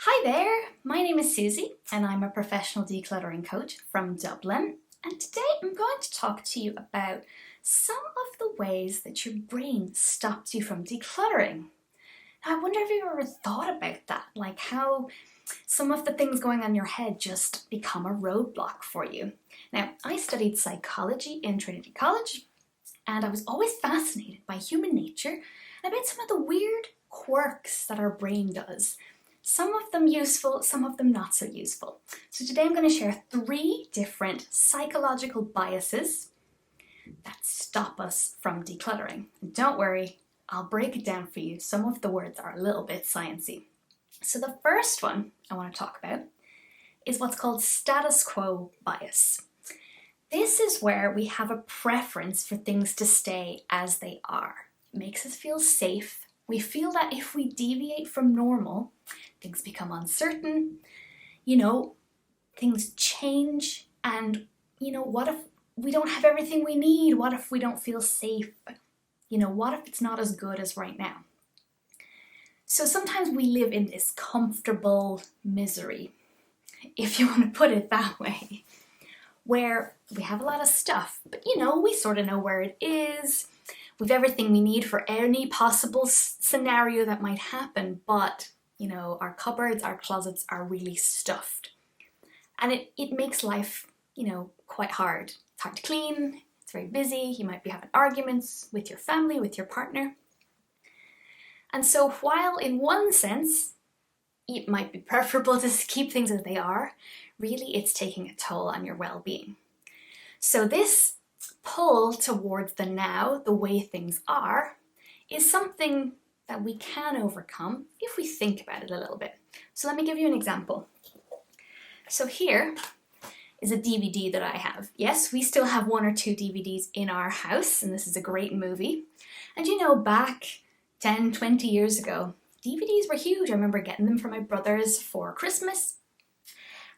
Hi there, my name is Susie and I'm a professional decluttering coach from Dublin, and today I'm going to talk to you about some of the ways that your brain stops you from decluttering. Now, I wonder if you've ever thought about that, like how some of the things going on in your head just become a roadblock for you. Now, I studied psychology in Trinity College and I was always fascinated by human nature and about some of the weird quirks that our brain does. Some of them useful, some of them not so useful. So today I'm going to share 3 different psychological biases that stop us from decluttering. And don't worry, I'll break it down for you. Some of the words are a little bit sciencey. So the first one I want to talk about is what's called status quo bias. This is where we have a preference for things to stay as they are. It makes us feel safe. We feel that if we deviate from normal, things become uncertain, things change, and what if we don't have everything we need? What if we don't feel safe? What if it's not as good as right now? So sometimes we live in this comfortable misery, if you want to put it that way, where we have a lot of stuff, but we sort of know where it is. We've everything we need for any possible scenario that might happen, but our cupboards, our closets are really stuffed. And it makes life, quite hard. It's hard to clean, it's very busy, you might be having arguments with your family, with your partner. And so while in one sense, it might be preferable to keep things as they are, really it's taking a toll on your well-being. So this pull towards the now, the way things are, is something that we can overcome if we think about it a little bit. So let me give you an example. So here is a DVD that I have. Yes, we still have 1 or 2 DVDs in our house, and this is a great movie. And back 10, 20 years ago, DVDs were huge. I remember getting them for my brothers for Christmas.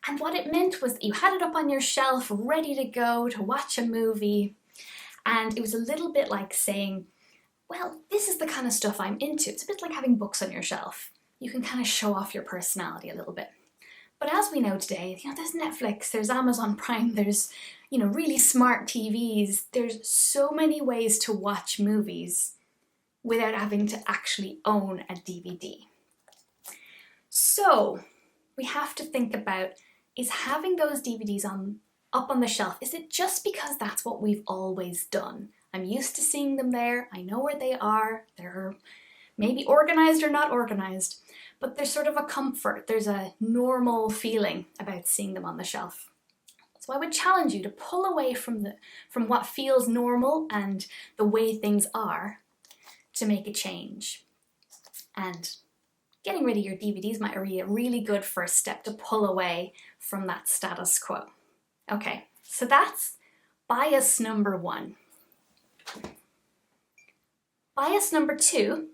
And what it meant was that you had it up on your shelf, ready to go to watch a movie. And it was a little bit like saying, well, this is the kind of stuff I'm into. It's a bit like having books on your shelf. You can kind of show off your personality a little bit. But as we know today, there's Netflix, there's Amazon Prime, there's, really smart TVs. There's so many ways to watch movies without having to actually own a DVD. So we have to think about, is having those DVDs up on the shelf, is it just because that's what we've always done? I'm used to seeing them there, I know where they are, they're maybe organized or not organized, but there's sort of a comfort, there's a normal feeling about seeing them on the shelf. So I would challenge you to pull away from what feels normal and the way things are to make a change. And getting rid of your DVDs might be a really good first step to pull away from that status quo. Okay, so that's bias number 1. Bias number 2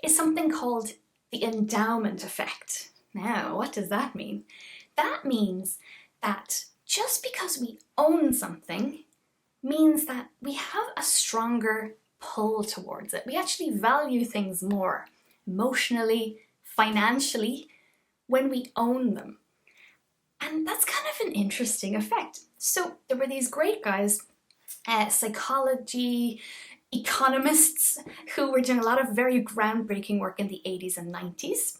is something called the Endowment Effect. Now, what does that mean? That means that just because we own something means that we have a stronger pull towards it. We actually value things more emotionally, financially, when we own them. And that's kind of an interesting effect. So there were these great guys, psychology economists, who were doing a lot of very groundbreaking work in the 80s and 90s.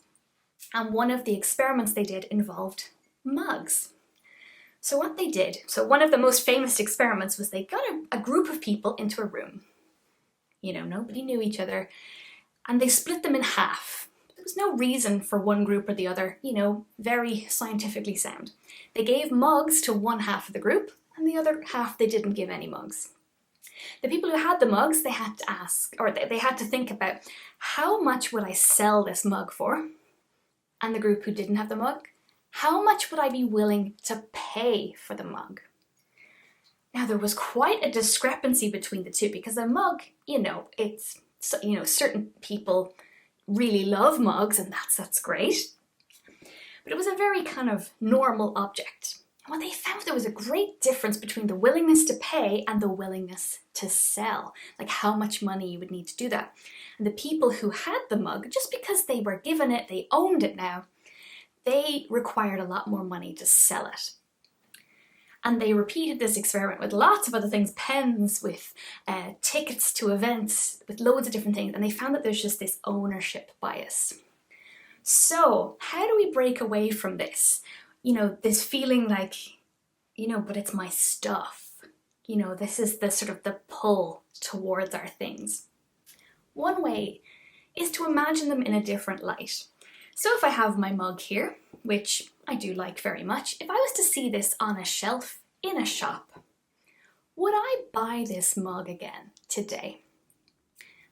And one of the experiments they did involved mugs. So what they did, one of the most famous experiments was they got a group of people into a room. Nobody knew each other. And they split them in half. There was no reason for one group or the other, very scientifically sound. They gave mugs to one half of the group, and the other half they didn't give any mugs. The people who had the mugs, they had to ask, or they had to think about, how much would I sell this mug for? And the group who didn't have the mug, how much would I be willing to pay for the mug? Now there was quite a discrepancy between the two, because a mug, it's, certain people really love mugs, and that's great. But it was a very kind of normal object. And what they found, there was a great difference between the willingness to pay and the willingness to sell, like how much money you would need to do that. And the people who had the mug, just because they were given it, they owned it now, they required a lot more money to sell it. And they repeated this experiment with lots of other things, pens, with tickets to events, with loads of different things, and they found that there's just this ownership bias. So how do we break away from this? This feeling like, but it's my stuff. This is the sort of the pull towards our things. One way is to imagine them in a different light. So if I have my mug here, which I do like very much, if I was to see this on a shelf in a shop, would I buy this mug again today?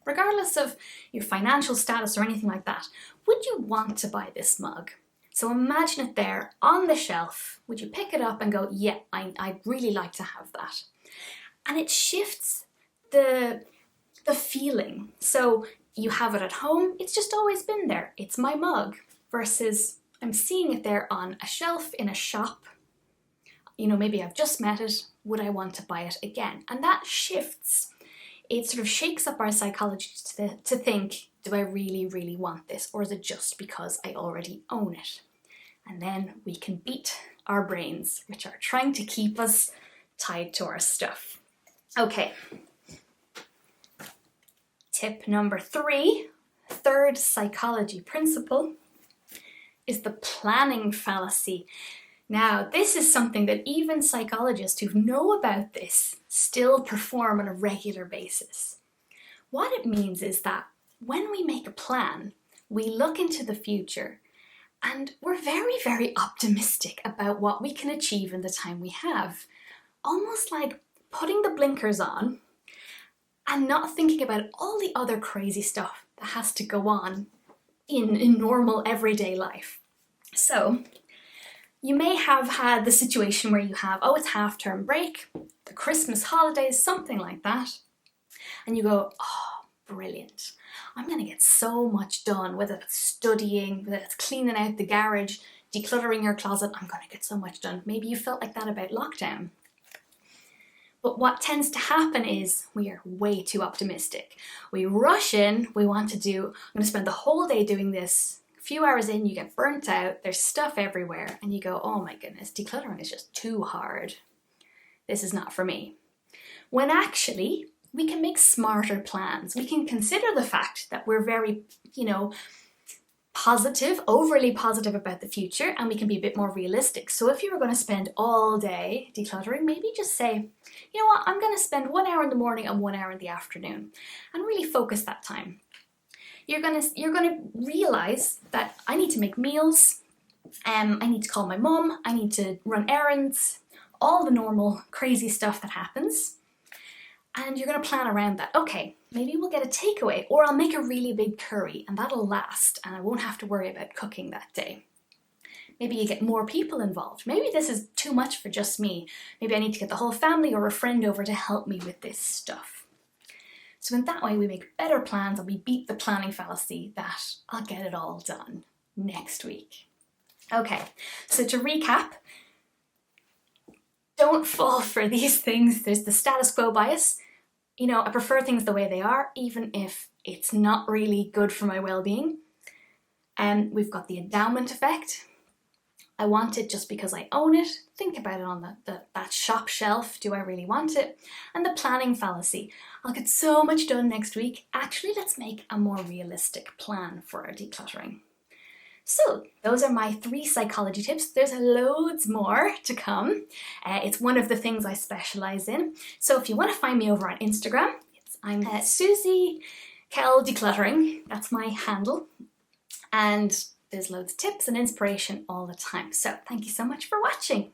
Regardless of your financial status or anything like that, would you want to buy this mug? So imagine it there on the shelf. Would you pick it up and go, yeah, I'd really like to have that? And it shifts the feeling. So you have it at home, it's just always been there. It's my mug, versus I'm seeing it there on a shelf in a shop. Maybe I've just met it. Would I want to buy it again? And that shifts. It sort of shakes up our psychology to think, do I really, really want this? Or is it just because I already own it? And then we can beat our brains, which are trying to keep us tied to our stuff. Okay. Tip number 3, third psychology principle, is the planning fallacy. Now, this is something that even psychologists who know about this still perform on a regular basis. What it means is that when we make a plan, we look into the future and we're very, very optimistic about what we can achieve in the time we have. Almost like putting the blinkers on and not thinking about all the other crazy stuff that has to go on in normal everyday life. So you may have had the situation where you have, it's half-term break, the Christmas holidays, something like that, and you go, brilliant. I'm going to get so much done, whether it's studying, whether it's cleaning out the garage, decluttering your closet, I'm going to get so much done. Maybe you felt like that about lockdown. But what tends to happen is we are way too optimistic. We rush in, I'm going to spend the whole day doing this. A few hours in, you get burnt out, there's stuff everywhere, and you go, oh my goodness, decluttering is just too hard. This is not for me. When actually, we can make smarter plans. We can consider the fact that we're very, positive, overly positive about the future, and we can be a bit more realistic. So if you were going to spend all day decluttering, maybe just say, I'm going to spend 1 hour in the morning and 1 hour in the afternoon, and really focus that time. You're going to realize that I need to make meals, I need to call my mum, I need to run errands, all the normal crazy stuff that happens. And you're going to plan around that. Okay, maybe we'll get a takeaway, or I'll make a really big curry and that'll last and I won't have to worry about cooking that day. Maybe you get more people involved. Maybe this is too much for just me. Maybe I need to get the whole family or a friend over to help me with this stuff. So in that way, we make better plans and we beat the planning fallacy that I'll get it all done next week. Okay, so to recap, don't fall for these things. There's the status quo bias. I prefer things the way they are, even if it's not really good for my well-being. And we've got the endowment effect. I want it just because I own it. Think about it on that shop shelf. Do I really want it? And the planning fallacy. I'll get so much done next week. Actually, let's make a more realistic plan for our decluttering. So those are my 3 psychology tips. There's loads more to come. It's one of the things I specialize in. So if you want to find me over on Instagram, I'm Susie Kell Decluttering. That's my handle. And there's loads of tips and inspiration all the time. So thank you so much for watching.